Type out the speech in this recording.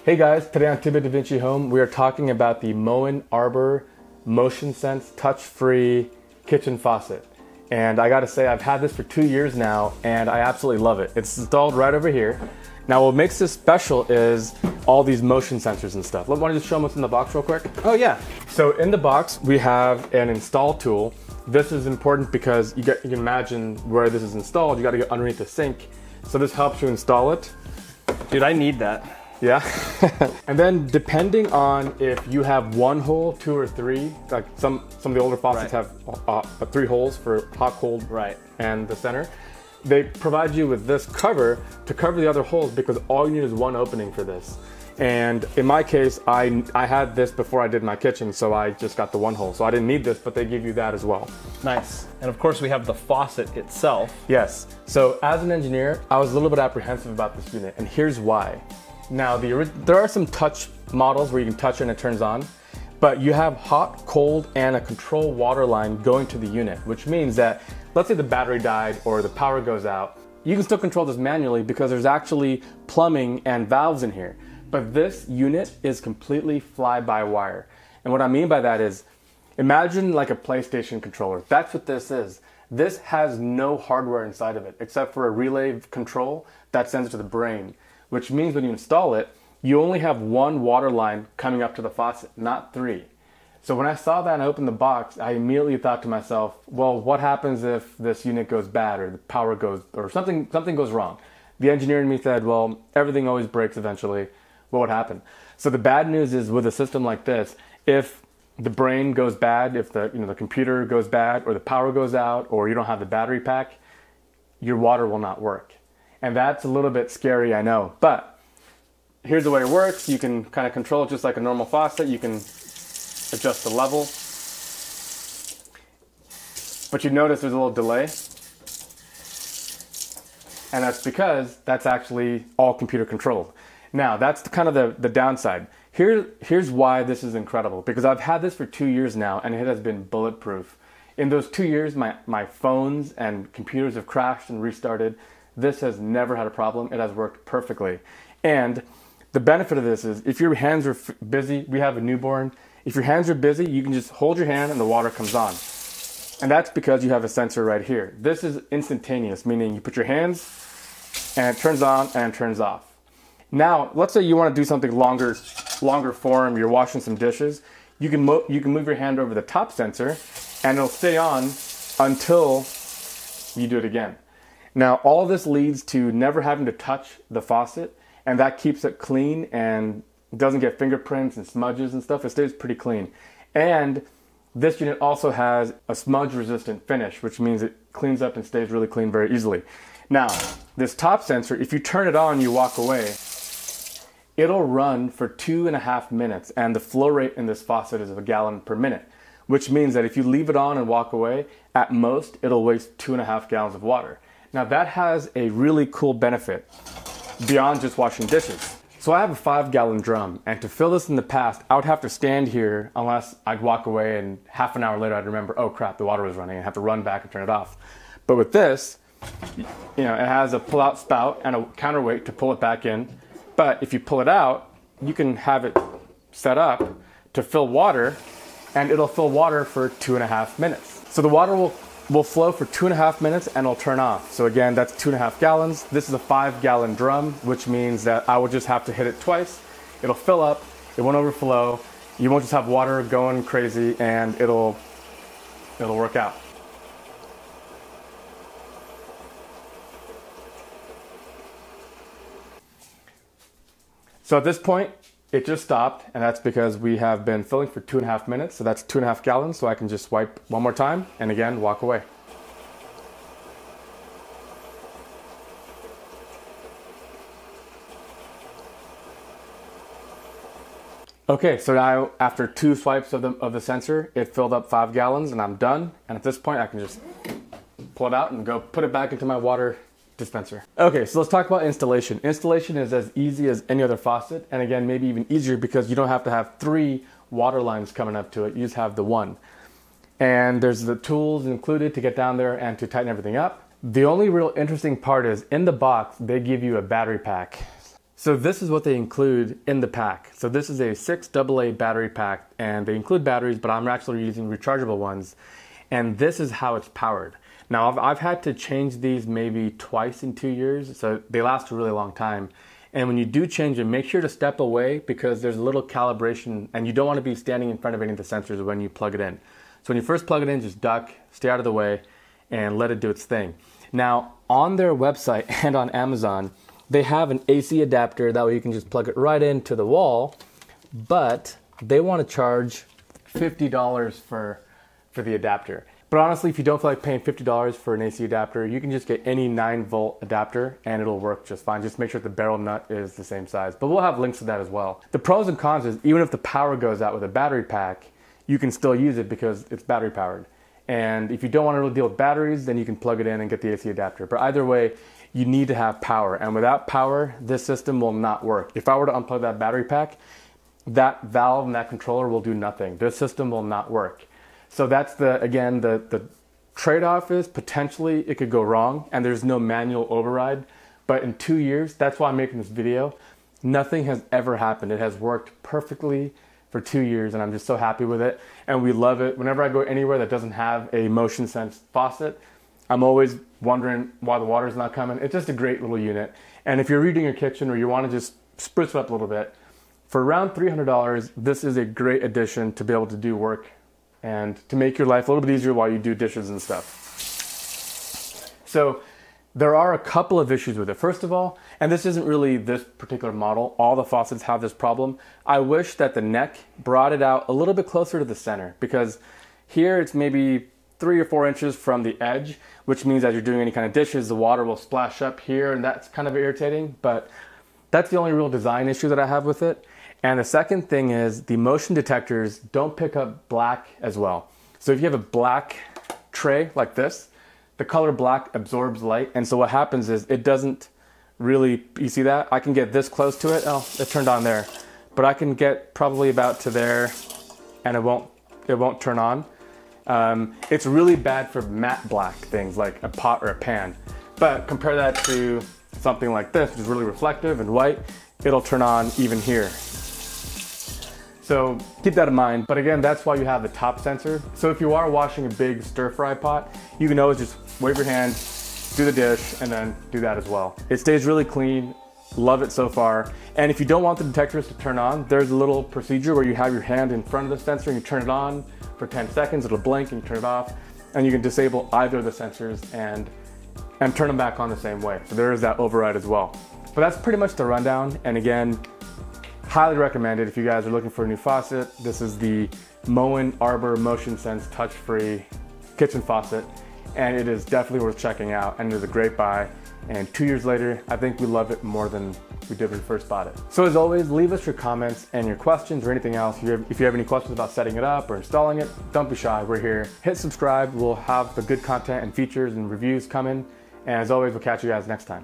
Hey guys, today on Tibet Da Vinci Home, we are talking about the Moen Arbor MotionSense touch-free kitchen faucet. And I gotta say, I've had this for 2 years now, and I absolutely love it. It's installed right over here. Now what makes this special is all these motion sensors and stuff. Want to just show them what's in the box real quick? Oh yeah. So in the box, we have an install tool. This is important because you can imagine where this is installed. You gotta get underneath the sink. So this helps you install it. Dude, I need that. Yeah. And then depending on if you have 1 hole, 2 or 3, like some of the older faucets have 3 holes for hot, cold, and the center. They provide you with this cover to cover the other holes because all you need is 1 opening for this. And in my case, I had this before I did my kitchen, so I just got the 1 hole. So I didn't need this, but they give you that as well. Nice. And of course we have the faucet itself. Yes. So as an engineer, I was a little bit apprehensive about this unit, and here's why. Now, there are some touch models where you can touch it and it turns on, but you have hot, cold, and a control water line going to the unit, which means that, let's say the battery died or the power goes out, you can still control this manually because there's actually plumbing and valves in here. But this unit is completely fly-by-wire. And what I mean by that is, imagine like a PlayStation controller. That's what this is. This has no hardware inside of it, except for a relay control that sends it to the brain, which means when you install it, you only have 1 water line coming up to the faucet, not 3. So when I saw that and I opened the box, I immediately thought to myself, well, what happens if this unit goes bad or the power goes, or something goes wrong? The engineer in me said, well, everything always breaks eventually. What would happen? So the bad news is with a system like this, if the brain goes bad, if the computer goes bad, or the power goes out, or you don't have the battery pack, your water will not work. And that's a little bit scary, I know, but here's the way it works. You can kind of control it just like a normal faucet. You can adjust the level, but you notice there's a little delay, and that's because that's actually all computer controlled. Now, that's kind of the downside. Here's why this is incredible, because I've had this for 2 years now, and it has been bulletproof. In those 2 years, my phones and computers have crashed and restarted. This has never had a problem. It has worked perfectly. And the benefit of this is if your hands are busy, we have a newborn, if your hands are busy, you can just hold your hand and the water comes on. And that's because you have a sensor right here. This is instantaneous, meaning you put your hands and it turns on and it turns off. Now, let's say you want to do something longer form, you're washing some dishes, you can move your hand over the top sensor and it'll stay on until you do it again. Now, all this leads to never having to touch the faucet, and that keeps it clean and doesn't get fingerprints and smudges and stuff. It stays pretty clean. And this unit also has a smudge-resistant finish, which means it cleans up and stays really clean very easily. Now, this top sensor, if you turn it on, you walk away, it'll run for 2.5 minutes, and the flow rate in this faucet is 1 gallon per minute, which means that if you leave it on and walk away, at most, it'll waste 2.5 gallons of water. Now that has a really cool benefit beyond just washing dishes. So I have a 5-gallon drum, and to fill this in the past, I would have to stand here unless I'd walk away and half an hour later I'd remember, oh crap, the water was running, and have to run back and turn it off. But with this, it has a pull-out spout and a counterweight to pull it back in. But if you pull it out, you can have it set up to fill water, and it'll fill water for 2.5 minutes. So the water will flow for 2.5 minutes and it'll turn off. So again, that's 2.5 gallons. This is a 5-gallon drum, which means that I would just have to hit it twice. It'll fill up, it won't overflow. You won't just have water going crazy, and it'll work out. So at this point, it just stopped, and that's because we have been filling for 2.5 minutes, so that's 2.5 gallons, so I can just wipe one more time, and again, walk away. Okay, so now after 2 swipes of the sensor, it filled up 5 gallons, and I'm done, and at this point, I can just pull it out and go put it back into my water dispenser. Okay, so let's talk about installation. Installation is as easy as any other faucet, and again, maybe even easier because you don't have to have 3 water lines coming up to it. You just have the 1. And there's the tools included to get down there and to tighten everything up. The only real interesting part is in the box, they give you a battery pack. So this is what they include in the pack. So this is a 6 AA battery pack, and they include batteries, but I'm actually using rechargeable ones. And this is how it's powered. Now I've had to change these maybe twice in 2 years, so they last a really long time. And when you do change them, make sure to step away because there's a little calibration, and you don't want to be standing in front of any of the sensors when you plug it in. So when you first plug it in, just duck, stay out of the way, and let it do its thing. Now on their website and on Amazon, they have an AC adapter, that way you can just plug it right into the wall, but they want to charge $50 for the adapter. But honestly, if you don't feel like paying $50 for an AC adapter, you can just get any 9-volt adapter and it'll work just fine. Just make sure the barrel nut is the same size, but we'll have links to that as well. The pros and cons is even if the power goes out with a battery pack, you can still use it because it's battery powered. And if you don't want to really deal with batteries, then you can plug it in and get the AC adapter. But either way, you need to have power. And without power, this system will not work. If I were to unplug that battery pack, that valve and that controller will do nothing. This system will not work. So that's the trade-off is potentially it could go wrong and there's no manual override. But in 2 years, that's why I'm making this video, nothing has ever happened. It has worked perfectly for 2 years and I'm just so happy with it. And we love it. Whenever I go anywhere that doesn't have a MotionSense faucet, I'm always wondering why the water's not coming. It's just a great little unit. And if you're redoing your kitchen or you want to just spruce it up a little bit, for around $300, this is a great addition to be able to do work and to make your life a little bit easier while you do dishes and stuff. So there are a couple of issues with it. First of all, and this isn't really this particular model, all the faucets have this problem. I wish that the neck brought it out a little bit closer to the center, because here it's maybe 3 or 4 inches from the edge, which means as you're doing any kind of dishes, the water will splash up here, and that's kind of irritating, but that's the only real design issue that I have with it. And the second thing is the motion detectors don't pick up black as well. So if you have a black tray like this, the color black absorbs light, and so what happens is it doesn't really, you see that? I can get this close to it, oh, it turned on there, but I can get probably about to there, and it won't turn on. It's really bad for matte black things like a pot or a pan. But compare that to something like this, which is really reflective and white, it'll turn on even here. So keep that in mind. But again, that's why you have the top sensor. So if you are washing a big stir fry pot, you can always just wave your hand, do the dish, and then do that as well. It stays really clean. Love it so far. And if you don't want the detectors to turn on, there's a little procedure where you have your hand in front of the sensor and you turn it on for 10 seconds, it'll blink and you turn it off, and you can disable either of the sensors and turn them back on the same way. So there is that override as well. But that's pretty much the rundown. And again, highly recommended if you guys are looking for a new faucet. This is the Moen Arbor MotionSense touch-free kitchen faucet, and it is definitely worth checking out, and it is a great buy. And 2 years later, I think we love it more than we did when we first bought it. So as always, leave us your comments and your questions or anything else. If you have any questions about setting it up or installing it, don't be shy, we're here. Hit subscribe, we'll have the good content and features and reviews coming. And as always, we'll catch you guys next time.